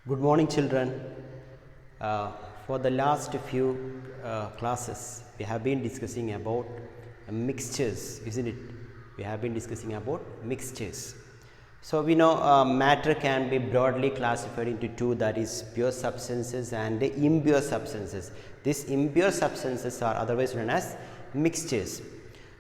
Good morning, children. For the last few classes, we have been discussing about mixtures, isn't it? We have been discussing about mixtures. So, we know matter can be broadly classified into two, that is pure substances and impure substances. These impure substances are otherwise known as mixtures.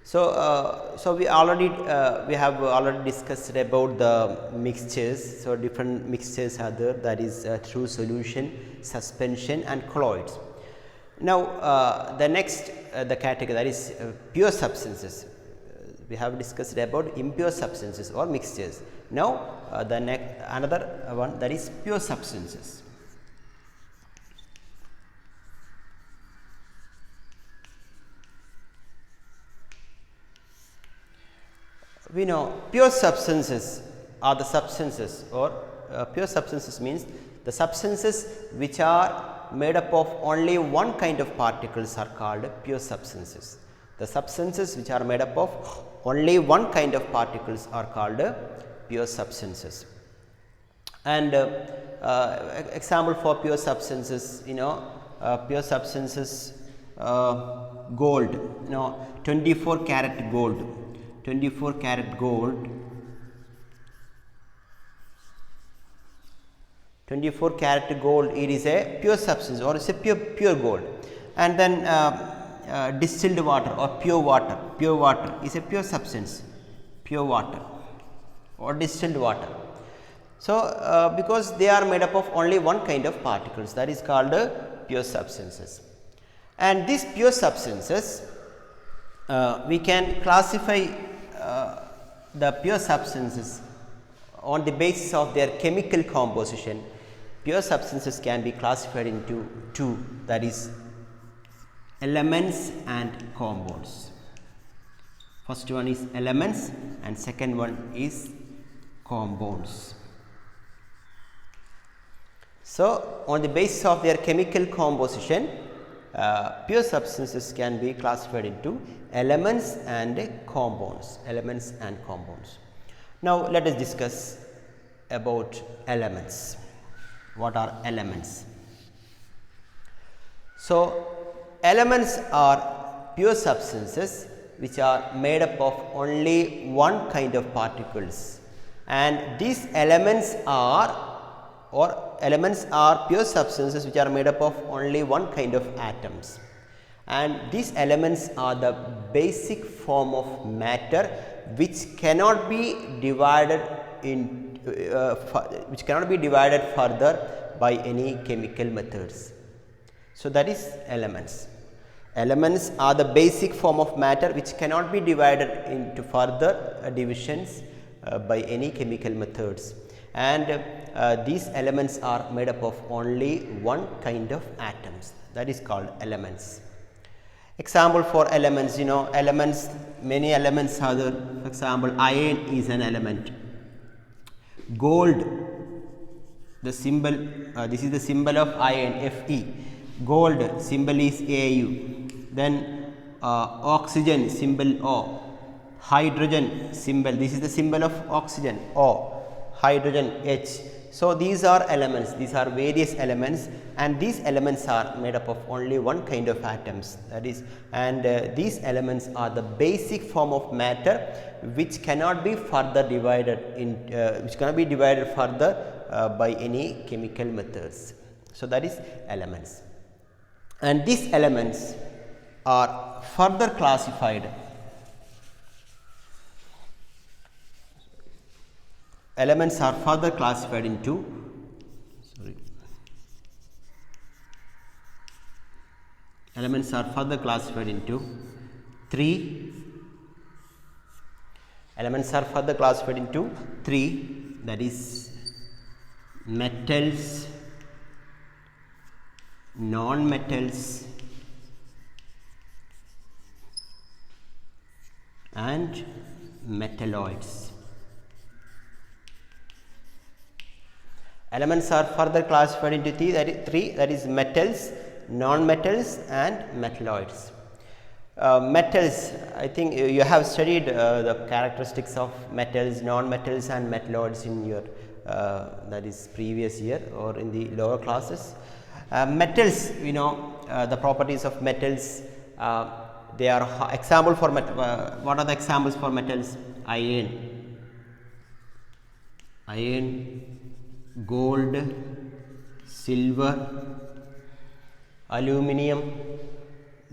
So we have already discussed about the mixtures. So different mixtures are there, that is true solution, suspension and colloids. Now the next the category, that is pure substances. We have discussed about impure substances or mixtures. Now the next another one, that is pure substances. We know pure substances are the substances, or pure substances means the substances which are made up of only one kind of particles are called pure substances. The substances which are made up of only one kind of particles are called pure substances. And example for pure substances, pure substances, gold, 24 karat gold. 24 karat gold, 24 karat gold, it is a pure substance or it is a pure gold. And then distilled water or pure water is a pure substance, pure water or distilled water. So because they are made up of only one kind of particles, that is called pure substances. And these pure substances, we can classify the pure substances on the basis of their chemical composition. Pure substances can be classified into two, that is elements and compounds. First one is elements and second one is compounds. So on the basis of their chemical composition, pure substances can be classified into elements and compounds. Now let us discuss about elements. What are elements? So elements are pure substances which are made up of only one kind of particles, and these elements are pure substances which are made up of only one kind of atoms, and these elements are the basic form of matter which cannot be divided further by any chemical methods. So that is elements. Elements are the basic form of matter which cannot be divided into further divisions by any chemical methods, and these elements are made up of only one kind of atoms, that is called elements. Example for elements, elements, many elements are there. For example, iron is an element. Gold, the symbol, this is the symbol of iron, Fe. Gold symbol is Au. Then oxygen symbol O. Hydrogen symbol, this is the symbol of oxygen, O. Hydrogen, H. So these are elements, these are various elements, and these elements are made up of only one kind of atoms, that is, and these elements are the basic form of matter which cannot be further divided by any chemical methods. So that is elements, and these elements are further classified. Elements are further classified into three. Elements are further classified into three, that is metals, non-metals and metalloids. Elements are further classified into three, that is metals, non-metals and metalloids. Metals, I think you have studied the characteristics of metals, non-metals and metalloids in your that is previous year or in the lower classes. Metals, you know, the properties of metals, they are example for what are the examples for metals? Iron, gold, silver, aluminum,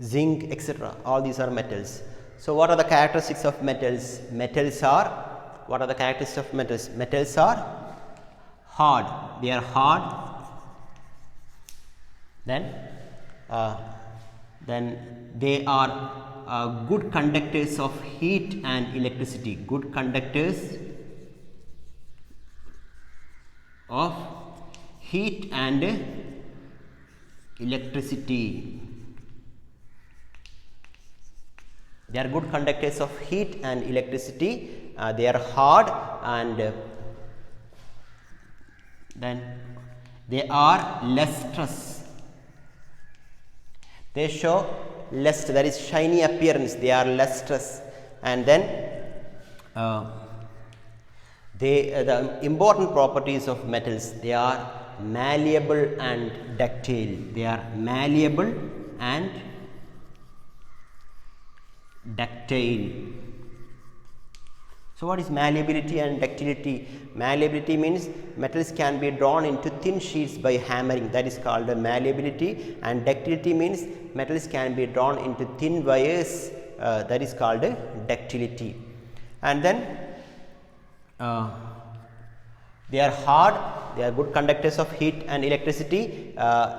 zinc, etc. All these are metals. So, what are the characteristics of metals? Metals are, what are the characteristics of metals? Metals are hard. They are hard. Then they are good conductors of heat and electricity. Good conductors of heat and electricity. They are good conductors of heat and electricity. They are hard, and then they are lustrous. They show luster, that is shiny appearance. They are lustrous, and then the important properties of metals, they are malleable and ductile. They are malleable and ductile. So, what is malleability and ductility? Malleability means metals can be drawn into thin sheets by hammering, that is called malleability, and ductility means metals can be drawn into thin wires, that is called ductility. And then they are hard, they are good conductors of heat and electricity,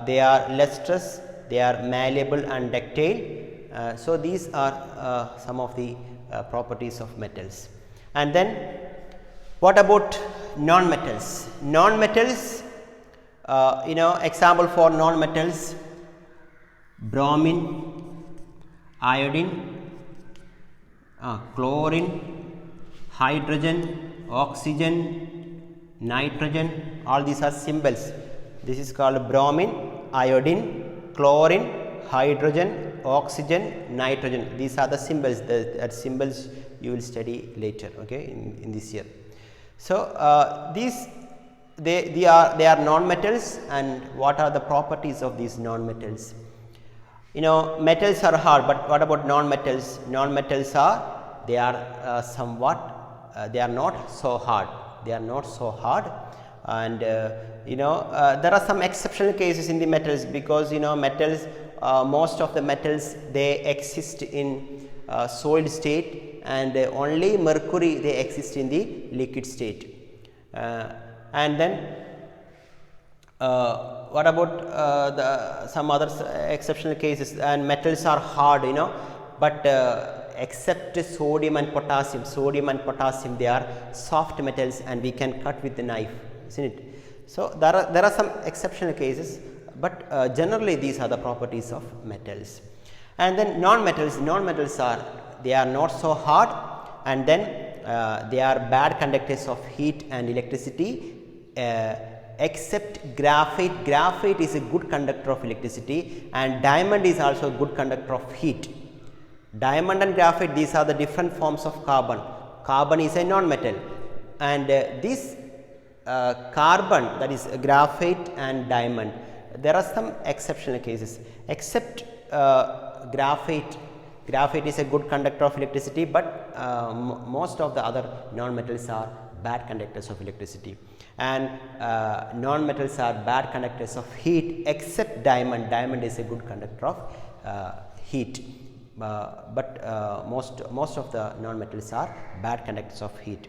they are lustrous, they are malleable and ductile. So, these are some of the properties of metals. And then what about non-metals? Non-metals, you know, example for non-metals: bromine, iodine, chlorine, hydrogen, oxygen, nitrogen. All these are symbols. This is called bromine, iodine, chlorine, hydrogen, oxygen, nitrogen. These are the symbols. That symbols you will study later, okay, in this year. So, these they are non-metals. And what are the properties of these non-metals? You know, metals are hard, but what about non-metals? Non-metals are, they are somewhat, they are not so hard. They are not so hard, and you know, there are some exceptional cases in the metals, because you know, metals, most of the metals, they exist in solid state, and only mercury, they exist in the liquid state. And then what about some other exceptional cases? And metals are hard, you know, but except sodium and potassium, they are soft metals, and we can cut with the knife, isn't it? So, there are some exceptional cases, but generally these are the properties of metals. And then non-metals are, they are not so hard, and then they are bad conductors of heat and electricity, except graphite. Graphite is a good conductor of electricity, and diamond is also a good conductor of heat. Diamond and graphite, these are the different forms of carbon. Carbon is a non-metal, and this carbon, that is graphite and diamond, there are some exceptional cases, except graphite. Graphite is a good conductor of electricity, but most of the other non-metals are bad conductors of electricity, and non-metals are bad conductors of heat, except diamond. Diamond is a good conductor of heat, but most of the non-metals are bad conductors of heat,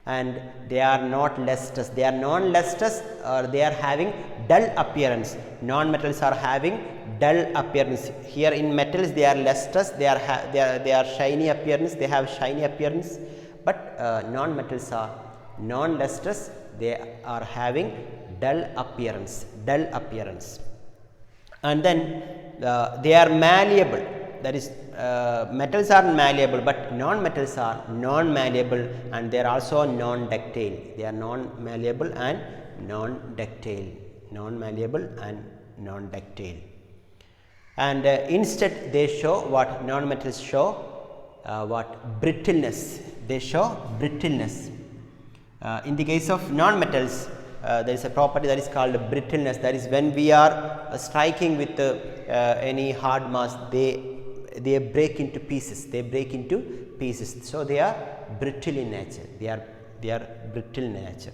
and they are not lustrous. They are non-lustrous, or they are having dull appearance. Non-metals are having dull appearance. Here in metals, they are lustrous, they are shiny appearance, they have shiny appearance, but non-metals are non-lustrous, they are having dull appearance. And then they are malleable, that is metals are malleable, but non-metals are non-malleable, and they are also non-ductile. They are non-malleable and non-ductile. and instead they show what non-metals show, what brittleness, they show brittleness. In the case of non-metals, there is a property that is called brittleness, that is when we are striking with any hard mass, they break into pieces, so they are brittle in nature, they are brittle in nature.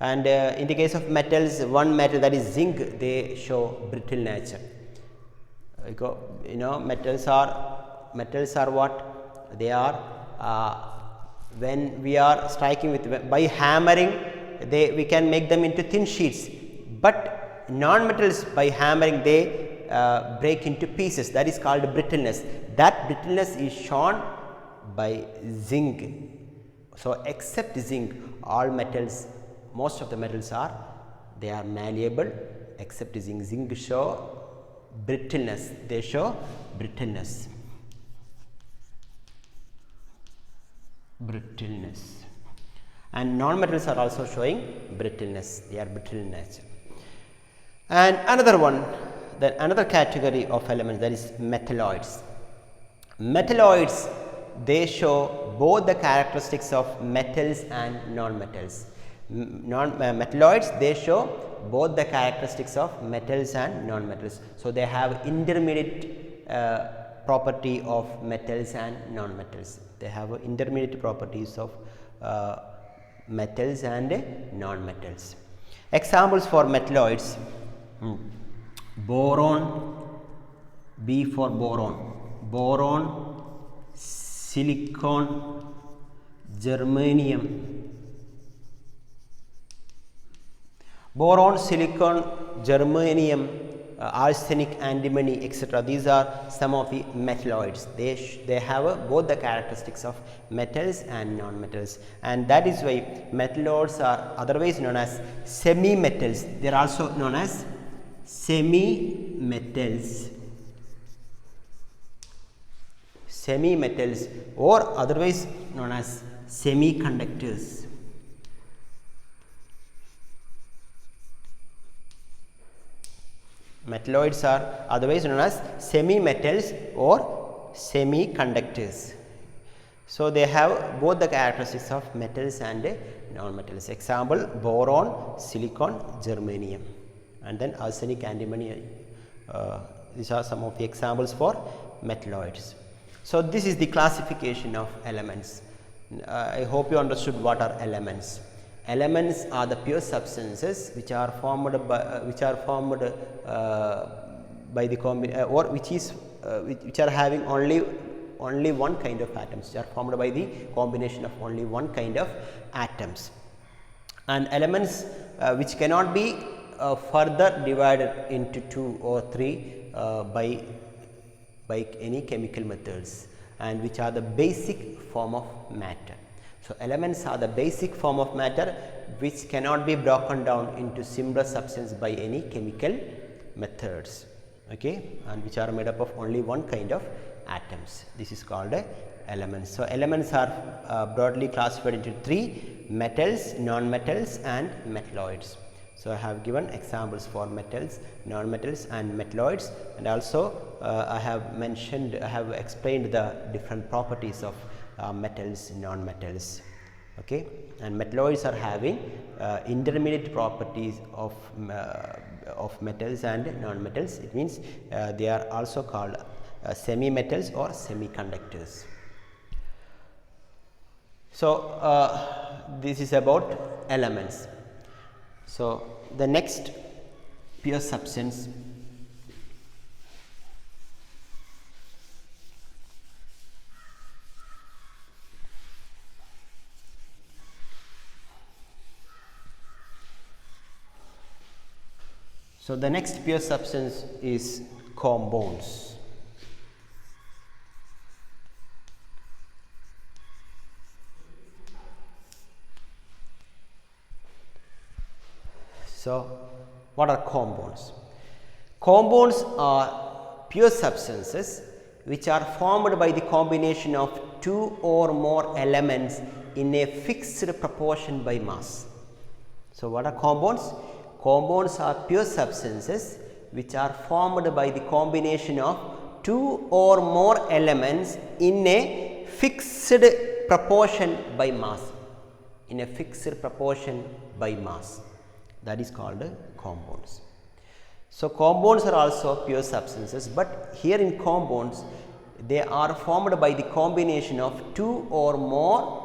And in the case of metals, one metal that is zinc, they show brittle nature. You know, metals are what they are. When we are striking with, by hammering, we can make them into thin sheets, but non-metals, by hammering, they break into pieces, that is called brittleness. That brittleness is shown by zinc. So except zinc, all metals, most of the metals they are malleable, except zinc. Zinc show brittleness, they show brittleness. And non-metals are also showing brittleness, they are brittle in nature. And another category of elements, that is methyloids. Methyloids, they show both the characteristics of metals and non-metals. Methyloids, they show both the characteristics of metals and non-metals. So they have intermediate property of metals and non-metals. They have intermediate properties of metals and non-metals. Examples for methyloids: boron, B for boron, silicon, germanium. Boron, silicon, germanium, arsenic, antimony, etc. These are some of the methyloids. They have both the characteristics of metals and non-metals, and that is why methyloids are otherwise known as semi-metals. They are also known as semi-metals, or otherwise known as semiconductors. Methyloids are otherwise known as semi-metals or semiconductors. So they have both the characteristics of metals and non-metals. Example: boron, silicon, germanium, and then arsenic, antimony. These are some of the examples for methyloids. So this is the classification of elements. I hope you understood what are elements. Elements are the pure substances which are formed by which are having only one kind of atoms, which are formed by the combination of only one kind of atoms, and elements which cannot be further divided into 2 or 3 by any chemical methods, and which are the basic form of matter. So elements are the basic form of matter which cannot be broken down into simpler substance by any chemical methods, okay, and which are made up of only one kind of atoms. This is called elements. So elements are broadly classified into 3: metals, non-metals, and methyloids. So I have given examples for metals, non-metals, and methyloids, and also I have explained the different properties of metals, non-metals, okay. And methyloids are having intermediate properties of metals and non-metals. It means they are also called semi-metals or semiconductors. So this is about elements. So the next pure substance is compounds. So what are compounds? Compounds are pure substances which are formed by the combination of 2 or more elements in a fixed proportion by mass. So what are compounds? Compounds are pure substances which are formed by the combination of two or more elements in a fixed proportion by mass. In a fixed proportion by mass. That is called compounds. So, compounds are also pure substances, but here in compounds they are formed by the combination of two or more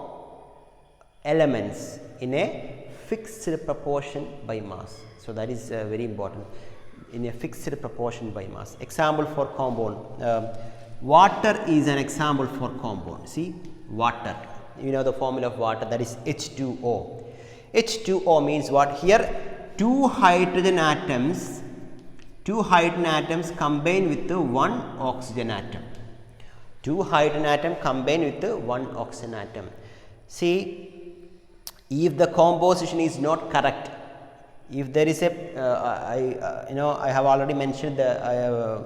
elements in a fixed proportion by mass. So, that is very important, in a fixed proportion by mass. Example for compound, water is an example for compound. See, water, you know the formula of water, that is H2O. H2O means what? Here two hydrogen atoms combine with one oxygen atom. Two hydrogen atom combine with one oxygen atom. See, if the composition is not correct, if there is a I have already mentioned the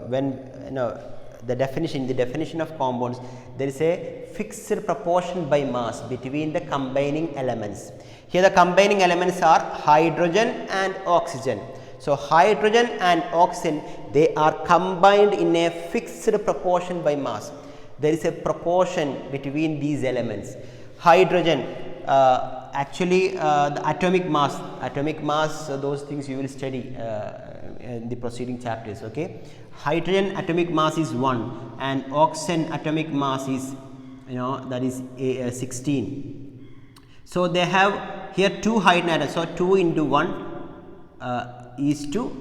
definition of compounds, there is a fixed proportion by mass between the combining elements. Here the combining elements are hydrogen and oxygen. So, hydrogen and oxygen, they are combined in a fixed proportion by mass. There is a proportion between these elements. Hydrogen, the atomic mass, those things you will study in the preceding chapters. Okay, hydrogen atomic mass is 1 and oxygen atomic mass is that is 16. So, they have here two hydrogen atoms. So, 2 into 1 is to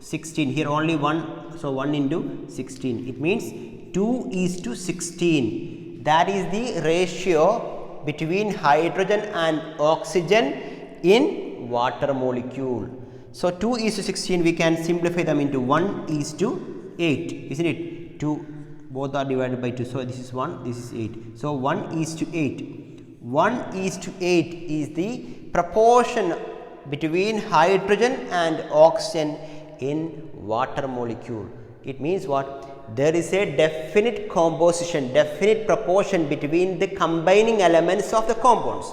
16. Here only 1. So, 1 into 16. It means 2 is to 16. That is the ratio between hydrogen and oxygen in water molecule. So, 2 is to 16, we can simplify them into 1 is to 8, isn't it? 2, both are divided by 2. So, this is 1, this is 8. So, 1 is to 8. 1 is to 8 is the proportion between hydrogen and oxygen in water molecule. It means what? There is a definite composition, definite proportion between the combining elements of the compounds.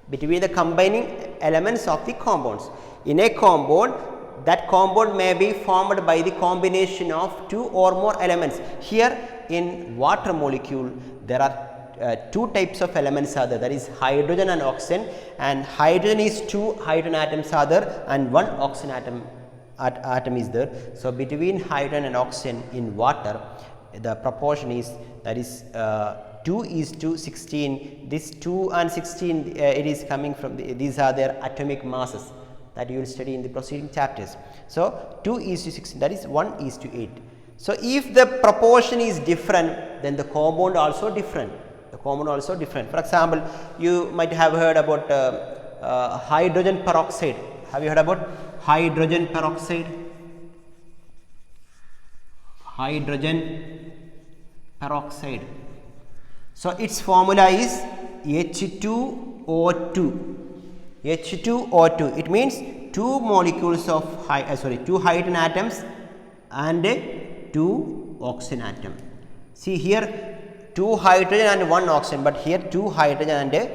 Between the combining elements of the compounds. In a compound, that compound may be formed by the combination of two or more elements. Here in water molecule, there are two types of elements are there, that is hydrogen and oxygen, and hydrogen is 2 hydrogen atoms are there and 1 oxygen atom is there. So, between hydrogen and oxygen in water, the proportion is, that is 2 is to 16. This 2 and 16 it is coming from these are their atomic masses that you will study in the preceding chapters. So, 2 is to 16, that is 1 is to 8. So, if the proportion is different, then the compound also different. For example, you might have heard about hydrogen peroxide. Have you heard about hydrogen peroxide? Hydrogen peroxide. So, its formula is H2O2. H2O2. It means two molecules of two hydrogen atoms and 2 oxygen atom. See here 2 hydrogen and 1 oxygen, but here 2 hydrogen and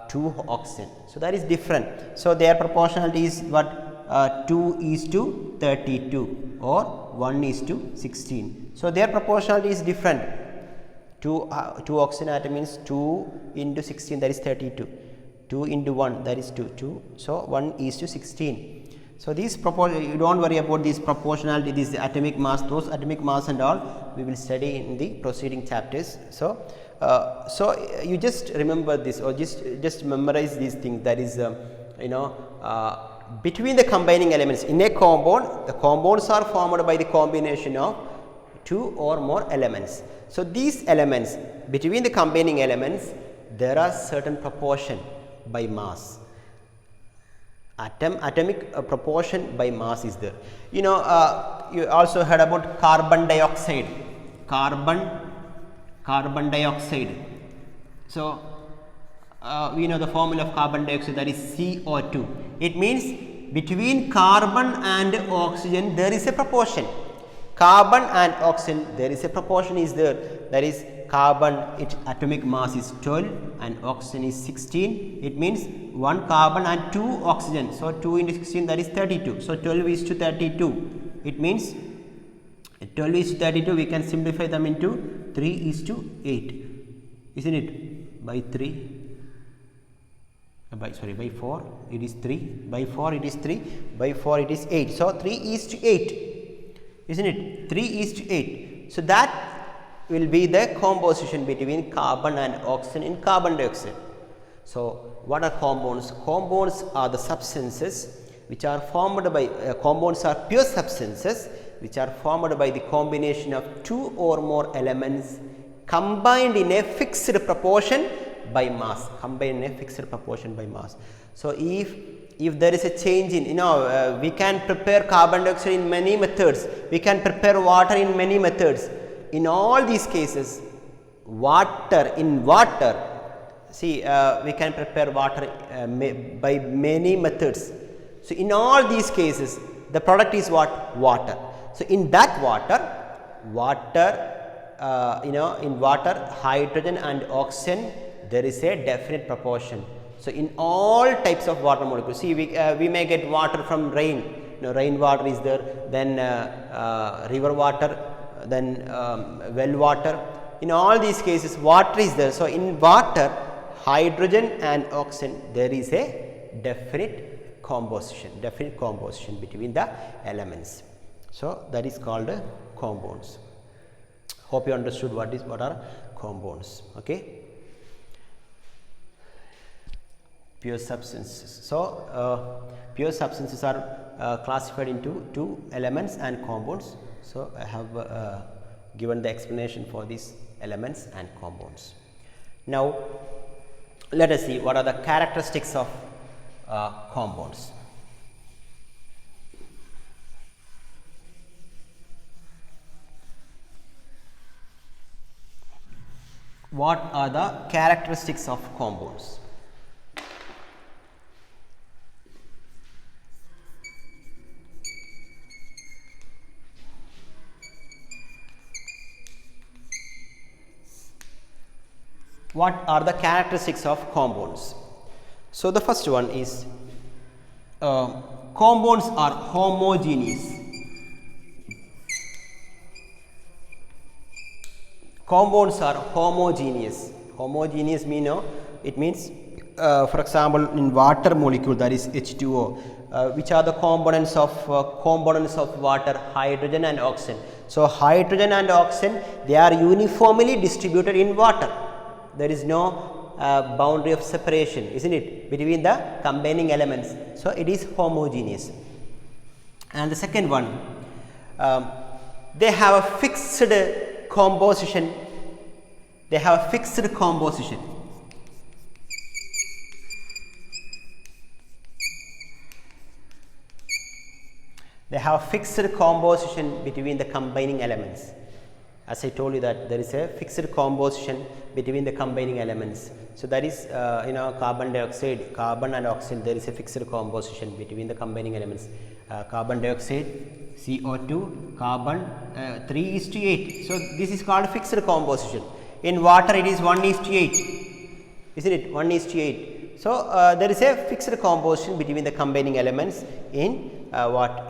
2 oxygen. So, that is different. So, their proportionality is what? 2 is to 32 or 1 is to 16. So, their proportionality is different. 2 oxygen atom means 2 into 16, that is 32. 2 into 1, that is 2. So, 1 is to 16. So, these proportion, you do not worry about this proportionality, this atomic mass, those atomic mass and all we will study in the preceding chapters. So, you just remember this or just memorize these things, that is between the combining elements in a compound, the compounds are formed by the combination of 2 or more elements. So, these elements between the combining elements, there are certain proportion by mass. Atomic proportion by mass is there. You also heard about carbon dioxide. Carbon dioxide. So, we know the formula of carbon dioxide, that is CO2. It means between carbon and oxygen there is a proportion. Carbon and oxygen there is a proportion is there, that is carbon, its atomic mass is 12 and oxygen is 16. It means 1 carbon and 2 oxygen. So, 2 into 16, that is 32. So, 12 is to 32. It means 12:32 we can simplify them into 3:8, isn't it? By 3, by 4 it is 3, by 4 it is 3, by 4 it is 8. So 3:8, isn't it? 3:8. So that will be the composition between carbon and oxygen in carbon dioxide. So what are compounds? Compounds are the substances which are formed by compounds are pure substances which are formed by the combination of two or more elements combined in a fixed proportion by mass. Combined in a fixed proportion by mass. So if there is a change in, we can prepare carbon dioxide in many methods. We can prepare water in many methods. In all these cases, we can prepare water by many methods. So in all these cases, the product is what? Water. So in that water, in water, hydrogen and oxygen, there is a definite proportion. So in all types of water molecules, see we may get water from rain. Rain water is there, then river water, then well water. In all these cases, water is there. So in water, hydrogen and oxygen, there is a definite composition between the elements. So that is called compounds. Hope you understood what are compounds. Okay. Pure substances. So pure substances are classified into two elements and compounds. So I have given the explanation for these elements and compounds. Now let us see what are the characteristics of compounds. What are the characteristics of compounds? What are the characteristics of compounds? So the first one is compounds are homogeneous. Compounds are homogeneous. Homogeneous it means for example in water molecule, that is H2O, which are the components of water? Hydrogen and oxygen. So hydrogen and oxygen, they are uniformly distributed in water. There is no boundary of separation, isn't it, between the combining elements. So it is homogeneous. And the second one, they have a fixed composition. They have a fixed composition. They have a fixed composition between the combining elements. As I told you that there is a fixed composition between the combining elements. So that is carbon dioxide, carbon and oxygen, there is a fixed composition between the combining elements. Carbon dioxide, CO2, carbon 3:8. So this is called fixed composition. In water it is 1:8, isn't it? 1:8. So there is a fixed composition between the combining elements in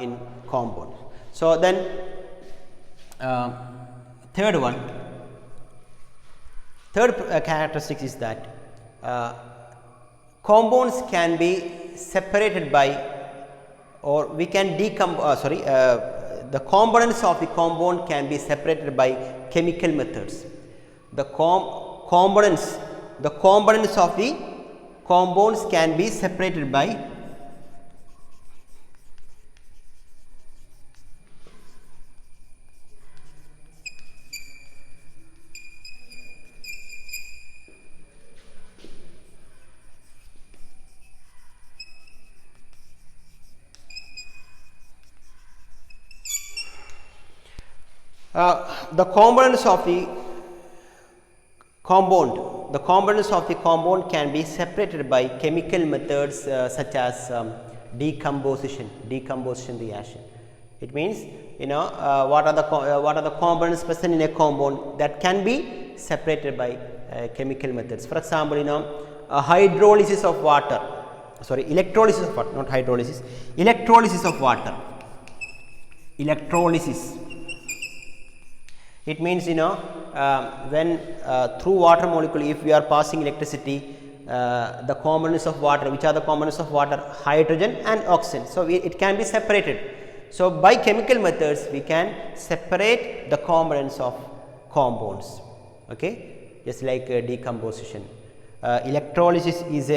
in compound. So then third characteristic is that compounds can be separated by, or we can decompose, the components of the compound can be separated by chemical methods. The components of the compounds can be separated by the components of the compound can be separated by chemical methods such as decomposition reaction. It means what are the components present in a compound that can be separated by chemical methods. For example, electrolysis of water, not hydrolysis, electrolysis of water. electrolysis. It means, when through water molecule, if we are passing electricity, the components of water, which are the components of water? Hydrogen and oxygen. So, it can be separated. So, by chemical methods we can separate the components of compounds, okay, just like decomposition. Electrolysis is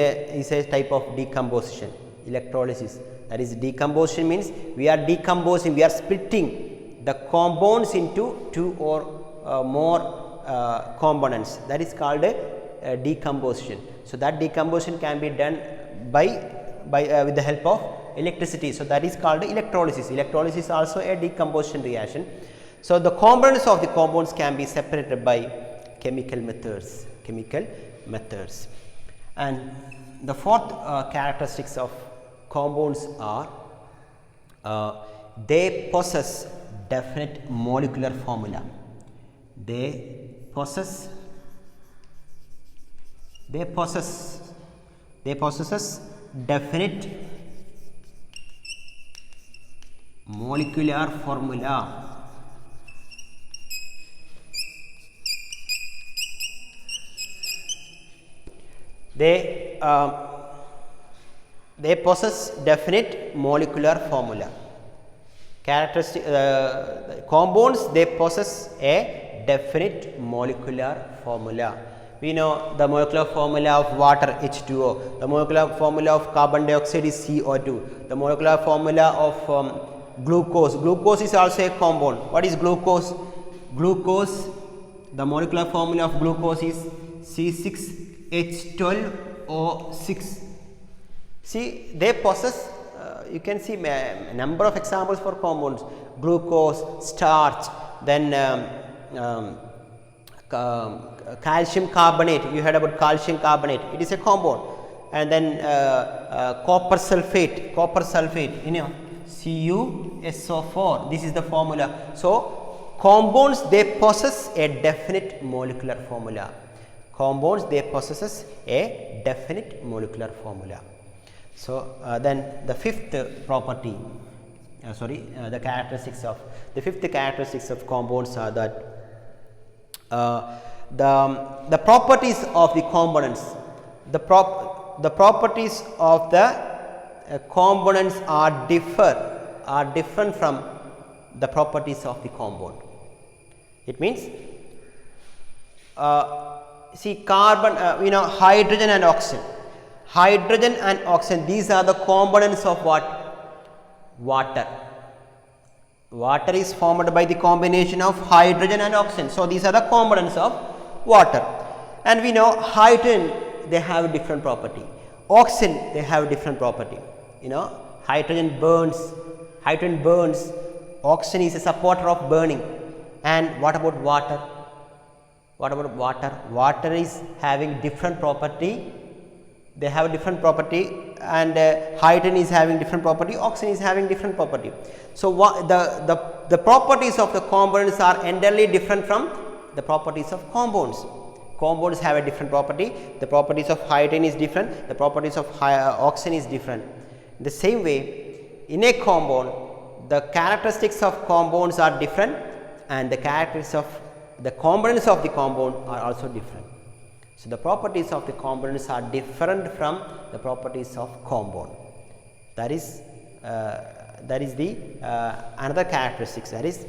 a type of decomposition. Electrolysis, that is, decomposition means we are decomposing, we are splitting the compounds into two or more components. That is called a decomposition. So, that decomposition can be done with the help of electricity. So, that is called electrolysis. Electrolysis is also a decomposition reaction. So, the components of the compounds can be separated by chemical methods. And the fourth characteristics of compounds are they possess definite molecular formula. They possess definite molecular formula. They possess definite molecular formula. Characteristic compounds, they possess a definite molecular formula. We know the molecular formula of water, H2O, the molecular formula of carbon dioxide is CO2, the molecular formula of glucose. Glucose is also a compound. What is glucose? Glucose, the molecular formula of glucose is C6H12O6. See, they possess, you can see a number of examples for compounds: glucose, starch, then calcium carbonate. You heard about calcium carbonate, it is a compound. And then copper sulfate, CuSO4, this is the formula. So, compounds, they possess a definite molecular formula. Compounds, they possess a definite molecular formula. So, then the fifth property, the fifth characteristics of compounds are that the properties of the components, the properties of the components are different from the properties of the compound. It means, see, carbon, hydrogen and oxygen. Hydrogen and oxygen, these are the components of what? Water. Water is formed by the combination of hydrogen and oxygen. So, these are the components of water. And we know hydrogen, they have different property. Oxygen, they have different property. Hydrogen burns. Oxygen is a supporter of burning. And what about water? Water is having different property. They have different property, and hydrogen is having different property, oxygen is having different property. So, the properties of the components are entirely different from the properties of compounds. Compounds have a different property, the properties of hydrogen is different, the properties of oxygen is different. In the same way, in a compound, the characteristics of compounds are different, and the characteristics of the components of the compound are also different. So, the properties of the components are different from the properties of compound. That is the another characteristics, that is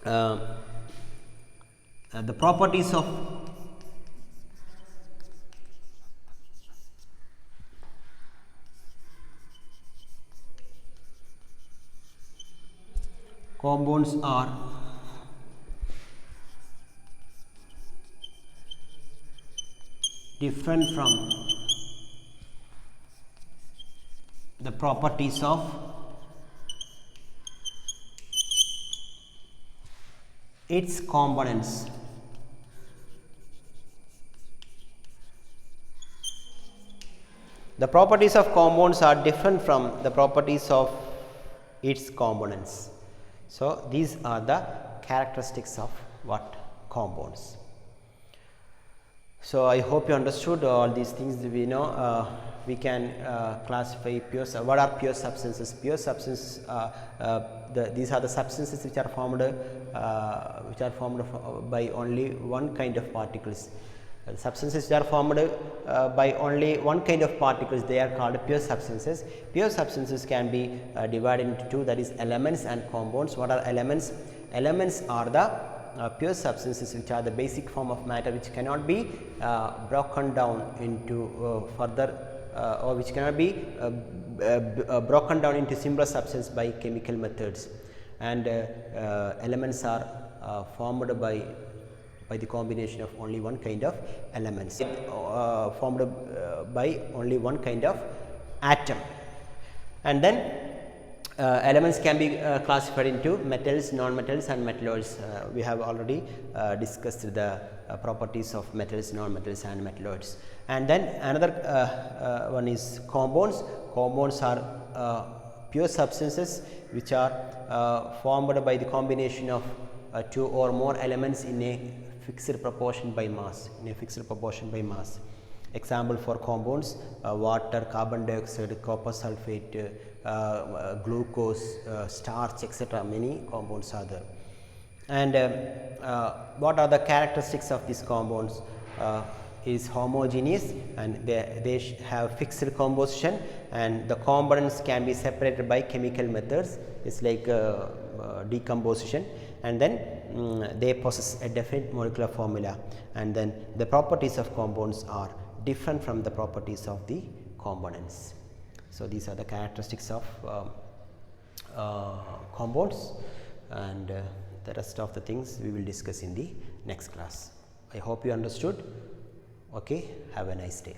the properties of compounds are different from the properties of its components. The properties of compounds are different from the properties of its components. So, these are the characteristics of what? Compounds. So, I hope you understood all these things. We know we can classify pure. What are pure substances? Pure substances, these are the substances which are formed by only one kind of particles. Substances which are formed by only one kind of particles, they are called pure substances. Pure substances can be divided into two, that is elements and compounds. What are elements? Elements are the pure substances which are the basic form of matter, which cannot be broken down into further or which cannot be broken down into simpler substance by chemical methods. And elements are formed by the combination of only one kind of elements, formed by only one kind of atom. And then elements can be classified into metals, non-metals and metalloids. We have already discussed the properties of metals, non-metals and metalloids. And then another one is compounds. Compounds are pure substances which are formed by the combination of two or more elements in a fixed proportion by mass. Example for compounds: water, carbon dioxide, copper sulfate, glucose, starch, etc. Many compounds are there. And what are the characteristics of these compounds? Is homogeneous, and they have fixed composition, and the components can be separated by chemical methods. It's like decomposition, and then they possess a definite molecular formula, and then the properties of compounds are different from the properties of the components. So these are the characteristics of compounds, and the rest of the things we will discuss in the next class. I hope you understood. Okay, have a nice day.